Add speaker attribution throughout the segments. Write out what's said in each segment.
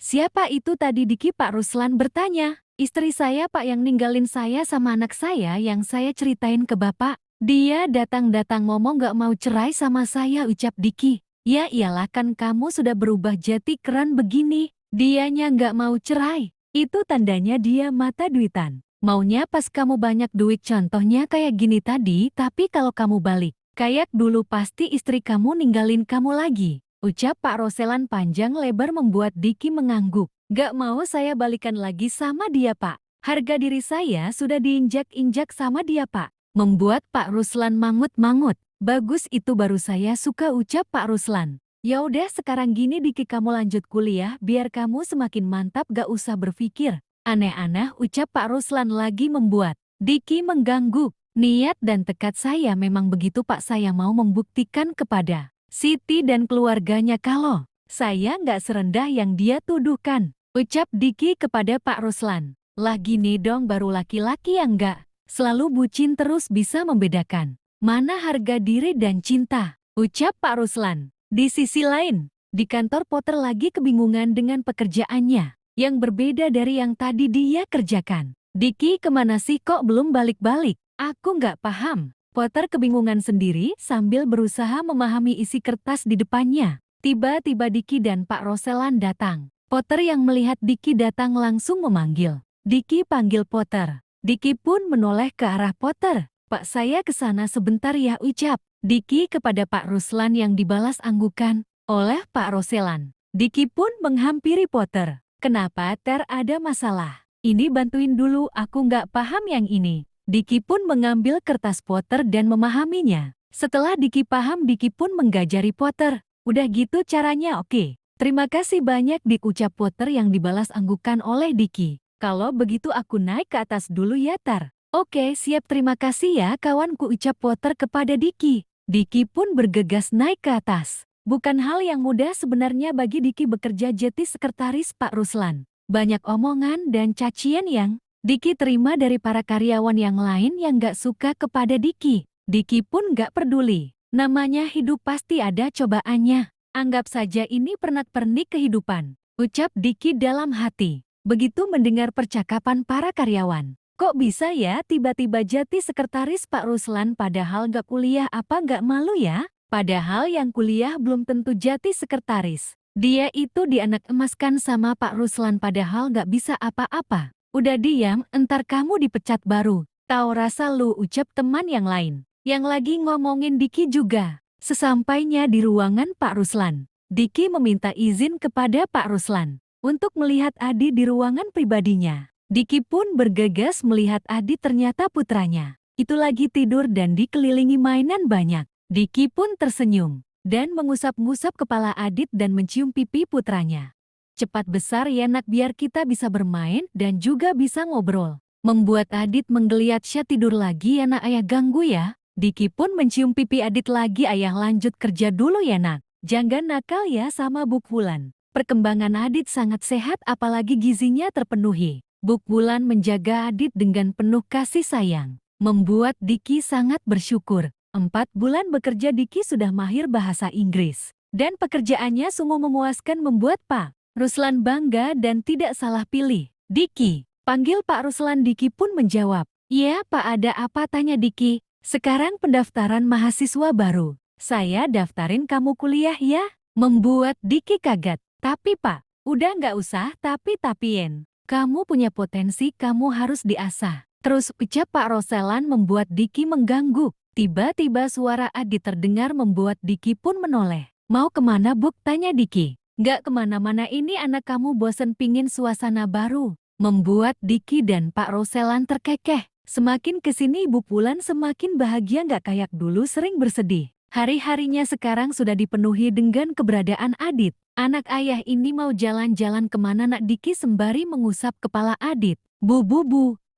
Speaker 1: Siapa itu tadi Diki? Pak Ruslan bertanya. Istri saya Pak yang ninggalin saya sama anak saya yang saya ceritain ke Bapak. Dia datang-datang ngomong gak mau cerai sama saya, ucap Diki. Ya iyalah kan kamu sudah berubah jadi keren begini. Dianya gak mau cerai. Itu tandanya dia mata duitan. Maunya pas kamu banyak duit, contohnya kayak gini tadi, tapi kalau kamu balik kayak dulu pasti istri kamu ninggalin kamu lagi. Ucap Pak Roselan panjang lebar membuat Diki mengangguk. Gak mau saya balikan lagi sama dia Pak. Harga diri saya sudah diinjak-injak sama dia Pak. Membuat Pak Ruslan mangut-mangut. Bagus, itu baru saya suka, ucap Pak Ruslan. Ya udah sekarang gini Diki, kamu lanjut kuliah biar kamu semakin mantap, gak usah berpikir aneh-aneh, ucap Pak Ruslan lagi membuat Diki mengganggu. Niat dan tekad saya memang begitu Pak, saya mau membuktikan kepada Siti dan keluarganya kalau saya nggak serendah yang dia tuduhkan, ucap Diki kepada Pak Ruslan. Lah gini dong, baru laki-laki yang nggak selalu bucin terus bisa membedakan mana harga diri dan cinta, ucap Pak Ruslan. Di sisi lain, di kantor Potter lagi kebingungan dengan pekerjaannya yang berbeda dari yang tadi dia kerjakan. Diki kemana sih kok belum balik-balik? Aku nggak paham. Potter kebingungan sendiri sambil berusaha memahami isi kertas di depannya. Tiba-tiba Diki dan Pak Roselan datang. Potter yang melihat Diki datang langsung memanggil. Diki panggil Potter. Diki pun menoleh ke arah Potter. Pak, saya ke sana sebentar ya, ucap Diki kepada Pak Ruslan yang dibalas anggukan oleh Pak Roselan. Diki pun menghampiri Potter. Kenapa Ter, ada masalah? Ini bantuin dulu, aku nggak paham yang ini. Diki pun mengambil kertas Potter dan memahaminya. Setelah Diki paham, Diki pun menggajari Potter. Udah gitu caranya, oke. Terima kasih banyak Dik, ucap Potter yang dibalas anggukan oleh Diki. Kalau begitu aku naik ke atas dulu ya Tar. Oke siap, terima kasih ya kawanku, ucap Potter kepada Diki. Diki pun bergegas naik ke atas. Bukan hal yang mudah sebenarnya bagi Diki bekerja jadi sekretaris Pak Ruslan. Banyak omongan dan cacian yang Diki terima dari para karyawan yang lain yang gak suka kepada Diki. Diki pun gak peduli. Namanya hidup pasti ada cobaannya. Anggap saja ini pernak-pernik kehidupan, ucap Diki dalam hati. Begitu mendengar percakapan para karyawan. Kok bisa ya tiba-tiba jadi sekretaris Pak Ruslan padahal gak kuliah, apa gak malu ya? Padahal yang kuliah belum tentu jadi sekretaris. Dia itu dianak emaskan sama Pak Ruslan padahal gak bisa apa-apa. Udah diam, entar kamu dipecat baru. Tahu rasa lu, ucap teman yang lain. Yang lagi ngomongin Diki juga. Sesampainya di ruangan Pak Ruslan, Diki meminta izin kepada Pak Ruslan untuk melihat Adi di ruangan pribadinya. Diki pun bergegas melihat Adi, ternyata putranya itu lagi tidur dan dikelilingi mainan banyak. Diki pun tersenyum dan mengusap-ngusap kepala Adit dan mencium pipi putranya. Cepat besar ya nak, biar kita bisa bermain dan juga bisa ngobrol. Membuat Adit menggeliat, Syah tidur lagi ya nak, ayah ganggu ya. Diki pun mencium pipi Adit lagi, ayah lanjut kerja dulu ya nak. Jangan nakal ya sama Buk Wulan. Perkembangan Adit sangat sehat apalagi gizinya terpenuhi. Buk Wulan menjaga Adit dengan penuh kasih sayang. Membuat Diki sangat bersyukur. 4 bulan bekerja Diki sudah mahir bahasa Inggris. Dan pekerjaannya sungguh memuaskan membuat Pak Ruslan bangga dan tidak salah pilih. Diki, panggil Pak Ruslan. Diki pun menjawab. Iya Pak, ada apa, tanya Diki. Sekarang pendaftaran mahasiswa baru. Saya daftarin kamu kuliah ya. Membuat Diki kaget. Tapi Pak, udah nggak usah tapi-tapien. Kamu punya potensi, kamu harus diasah. Terus ucap Pak Roselan membuat Diki mengganggu. Tiba-tiba suara Adi terdengar membuat Diki pun menoleh. Mau kemana Buk, tanya Diki. Nggak kemana-mana, ini anak kamu bosen pingin suasana baru. Membuat Diki dan Pak Roselan terkekeh. Semakin kesini Buk Wulan semakin bahagia, nggak kayak dulu sering bersedih. Hari-harinya sekarang sudah dipenuhi dengan keberadaan Adit. Anak ayah ini mau jalan-jalan kemana nak, Diki sembari mengusap kepala Adit. Bu.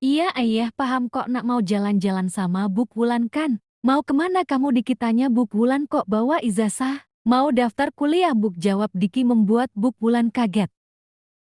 Speaker 1: Iya ayah paham kok nak, mau jalan-jalan sama Buk Wulan kan. Mau kemana kamu, Diki tanya. Buk Wulan kok bawa ijazah? Mau daftar kuliah Buk, jawab Diki membuat Buk Wulan kaget.